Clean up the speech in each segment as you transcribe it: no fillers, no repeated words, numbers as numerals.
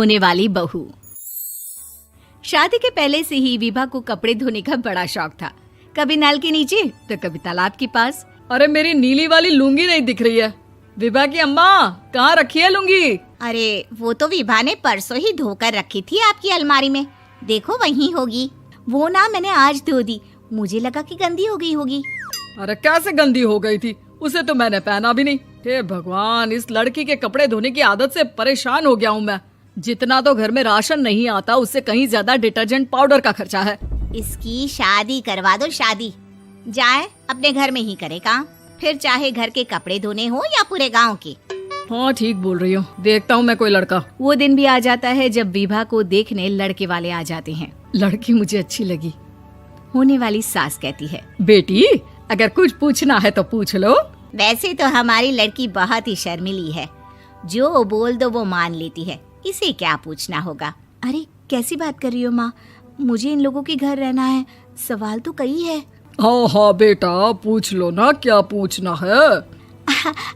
होने वाली बहू। शादी के पहले से ही विभा को कपड़े धोने का बड़ा शौक था। कभी नल के नीचे तो कभी तालाब के पास। अरे मेरी नीली वाली लुंगी नहीं दिख रही है। विभा की अम्मा, कहाँ रखी है लुंगी? अरे वो तो विभा ने परसों ही धोकर रखी थी आपकी अलमारी में, देखो वहीं होगी। वो ना मैंने आज धो दी, मुझे लगा कि गंदी हो गई होगी। अरे कैसे गंदी हो गई थी? उसे तो मैंने पहना भी नहीं। हे भगवान, इस लड़की के कपड़े धोने की आदत से परेशान हो गया हूँ मैं। जितना तो घर में राशन नहीं आता, उससे कहीं ज्यादा डिटर्जेंट पाउडर का खर्चा है। इसकी शादी करवा दो, शादी जाए अपने घर में ही करे काम, फिर चाहे घर के कपड़े धोने हो या पूरे गांव के। हाँ ठीक बोल रही हो, देखता हूँ मैं कोई लड़का। वो दिन भी आ जाता है जब विभा को देखने लड़के वाले आ जाते हैं। लड़की मुझे अच्छी लगी। होने वाली सास कहती है, बेटी अगर कुछ पूछना है तो पूछ लो। वैसे तो हमारी लड़की बहुत ही शर्मीली है, जो बोल दो वो मान लेती है, इसे क्या पूछना होगा। अरे कैसी बात कर रही हो माँ, मुझे इन लोगों के घर रहना है, सवाल तो कई है। हाँ हाँ बेटा, पूछ लो ना, क्या पूछना है।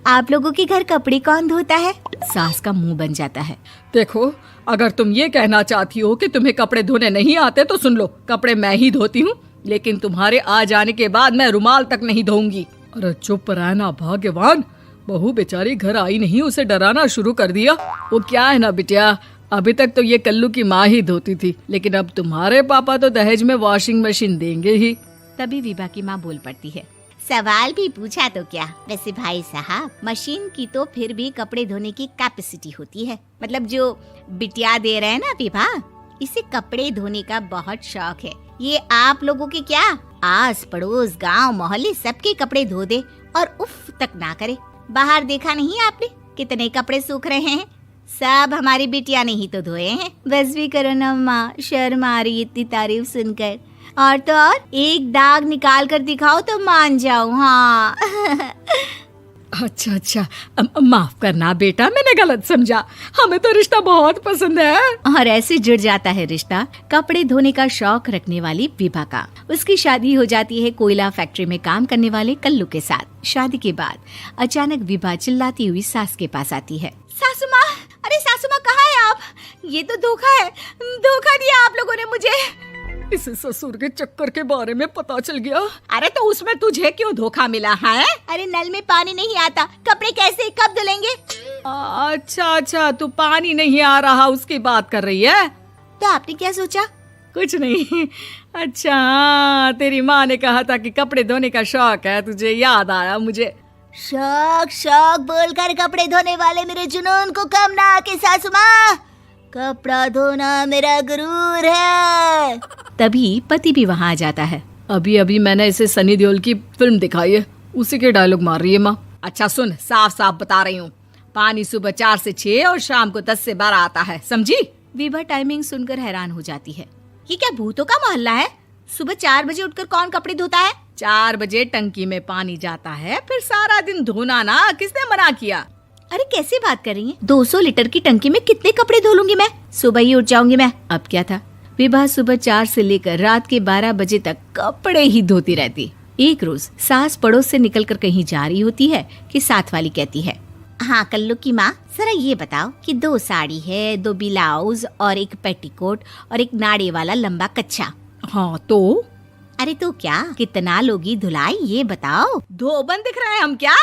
आप लोगों के घर कपड़े कौन धोता है? सास का मुंह बन जाता है। देखो, अगर तुम ये कहना चाहती हो कि तुम्हें कपड़े धोने नहीं आते तो सुन लो, कपड़े मैं ही धोती हूँ, लेकिन तुम्हारे आ जाने के बाद मैं रुमाल तक नहीं धोऊंगी। अरे चुप रहना भाग्यवान, बहू बेचारी घर आई नहीं, उसे डराना शुरू कर दिया। वो क्या है ना बिटिया, अभी तक तो ये कल्लू की माँ ही धोती थी, लेकिन अब तुम्हारे पापा तो दहेज में वॉशिंग मशीन देंगे ही। तभी विभा की माँ बोल पड़ती है, सवाल भी पूछा तो क्या। वैसे भाई साहब, मशीन की तो फिर भी कपड़े धोने की कैपेसिटी होती है। मतलब जो बिटिया दे रहे हैं ना विभा, इसे कपड़े धोने का बहुत शौक है। ये आप लोगों के क्या, आस पड़ोस गांव मोहल्ले सबके कपड़े धो दे और उफ तक ना करे। बाहर देखा नहीं आपने कितने कपड़े सूख रहे हैं? सब हमारी बिटिया ने ही तो धोए हैं। बस भी करो ना माँ, शर्म आ रही इतनी तारीफ सुनकर। और तो और एक दाग निकाल कर दिखाओ तो मान जाऊं। हाँ अच्छा, माफ करना बेटा, मैंने गलत समझा। हमें तो रिश्ता बहुत पसंद है। और ऐसे जुड़ जाता है रिश्ता कपड़े धोने का शौक रखने वाली विभा का। उसकी शादी हो जाती है कोयला फैक्ट्री में काम करने वाले कल्लू के साथ। शादी के बाद अचानक विभा चिल्लाती हुई सास के पास आती है। सासू माँ, अरे सासू माँ कहाँ है आप? ये तो धोखा है, धोखा दिया आप लोगों ने मुझे। इसे ससुर के चक्कर के बारे में पता चल गया। अरे तो उसमें तुझे क्यों धोखा मिला है? अरे नल में पानी नहीं आता, कपड़े कैसे कब धुलेंगे? अच्छा, तू पानी नहीं आ रहा उसकी बात कर रही है। तो आपने क्या सोचा? कुछ नहीं। अच्छा, तेरी माँ ने कहा था कि कपड़े धोने का शौक है तुझे, याद आया मुझे। शौक बोलकर कपड़े धोने वाले मेरे जुनून को कम ना आके सासू माँ, कपड़ा धोना मेरा गुरूर है। तभी पति भी वहाँ आ जाता है। अभी मैंने इसे सनी देओल की फिल्म दिखाई है, उसी के डायलॉग मार रही है माँ। अच्छा सुन, साफ बता रही हूँ, पानी सुबह 4 से 6 और शाम को 10 से 12 आता है, समझी? विभा टाइमिंग सुनकर हैरान हो जाती है। ये क्या भूतों का मोहल्ला है? सुबह 4 बजे उठकर कौन कपड़े धोता है? 4 बजे टंकी में पानी जाता है, फिर सारा दिन धोना ना, किसने मना किया? अरे कैसी बात कर रही हैं? 200 लीटर की टंकी में कितने कपड़े धो लूंगी मैं? सुबह ही उठ जाऊंगी मैं। अब क्या था, विभा सुबह 4 से लेकर रात के 12 बजे तक कपड़े ही धोती रहती। एक रोज सास पड़ोस से निकलकर कहीं जा रही होती है कि साथ वाली कहती है, हाँ कल्लू की माँ, जरा ये बताओ कि 2 साड़ी है, 2 ब्लाउज और एक पेटीकोट और एक नाड़े वाला लंबा कच्छा। हाँ तो? अरे तो क्या, कितना लोगी धुलाई ये बताओ। धोबन दिख रहे हैं हम क्या?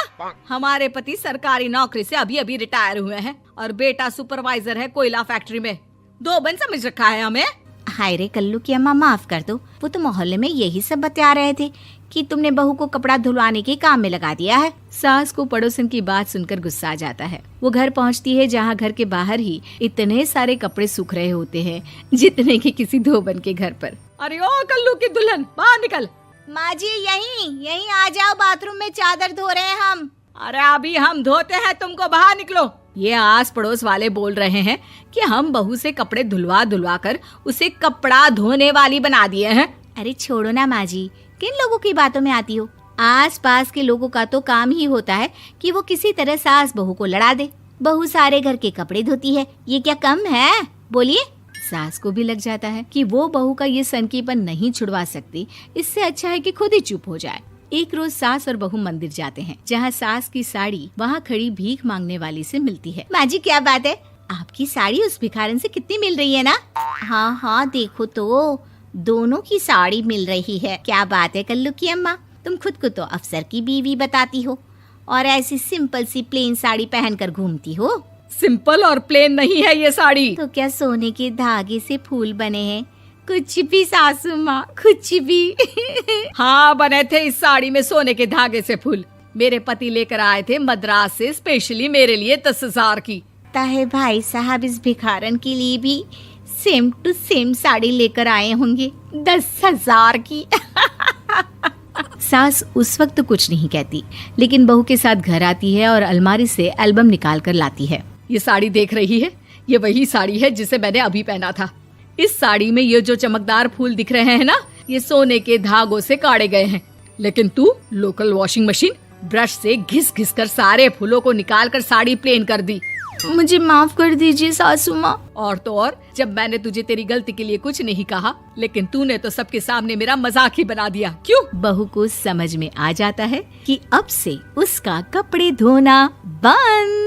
हमारे पति सरकारी नौकरी से अभी रिटायर हुए हैं और बेटा सुपरवाइजर है कोयला फैक्ट्री में। धोबन समझ रखा है हमें। हाय रे कल्लू की अम्मा, माफ कर दो, वो तो मोहल्ले में यही सब बता रहे थे कि तुमने बहू को कपड़ा धुलवाने के काम में लगा दिया है। सास को पड़ोसन की बात सुनकर गुस्सा आ जाता है। वो घर पहुंचती है जहां घर के बाहर ही इतने सारे कपड़े सूख रहे होते हैं जितने कि किसी धोबन के घर पर। अरे ओ कल्लू की दुल्हन, बाहर निकल। माँ जी यहीं आ जाओ, बाथरूम में चादर धो रहे हैं हम। अरे अभी हम धोते हैं, तुमको बाहर निकलो। ये आस पड़ोस वाले बोल रहे हैं कि हम बहू से कपड़े धुलवा कर उसे कपड़ा धोने वाली बना दिए हैं। अरे छोड़ो ना माँ जी, किन लोगों की बातों में आती हो? आस पास के लोगों का तो काम ही होता है कि वो किसी तरह सास बहू को लड़ा दे। बहू सारे घर के कपड़े धोती है, ये क्या कम है? बोलिए। सास को भी लग जाता है कि वो बहू का ये सनकीपन नहीं छुड़वा सकती, इससे अच्छा है कि खुद ही चुप हो जाए। एक रोज सास और बहू मंदिर जाते हैं, जहाँ सास की साड़ी वहाँ खड़ी भीख मांगने वाली से मिलती है। माँ जी क्या बात है, आपकी साड़ी उस भिखारन से कितनी मिल रही है ना? हाँ हाँ देखो तो, दोनों की साड़ी मिल रही है। क्या बात है कल्लू की अम्मा, तुम खुद को तो अफसर की बीवी बताती हो और ऐसी सिंपल सी प्लेन साड़ी पहनकर घूमती हो। सिंपल और प्लेन नहीं है ये साड़ी। तो क्या सोने के धागे से फूल बने हैं? कुछ भी सासू माँ, कुछ भी। हाँ बने थे इस साड़ी में सोने के धागे से फूल। मेरे पति लेकर आए थे मद्रास से स्पेशली मेरे लिए 10,000 की। ताहे भाई साहब इस भिखारन के लिए भी सेम टू सेम साड़ी लेकर आए होंगे 10,000 की। सास उस वक्त तो कुछ नहीं कहती, लेकिन बहू के साथ घर आती है और अलमारी से एल्बम निकाल कर लाती है। ये साड़ी देख रही है, ये वही साड़ी है जिसे मैंने अभी पहना था। इस साड़ी में ये जो चमकदार फूल दिख रहे हैं ना, ये सोने के धागों से काटे गए हैं। लेकिन तू लोकल वॉशिंग मशीन ब्रश से घिस घिस कर सारे फूलों को निकाल कर साड़ी प्लेन कर दी। मुझे माफ कर दीजिए सासू माँ। और तो और, जब मैंने तुझे तेरी गलती के लिए कुछ नहीं कहा, लेकिन तूने तो सबके सामने मेरा मजाक ही बना दिया। क्यों? बहू को समझ में आ जाता है कि अब से उसका कपड़े धोना बंद।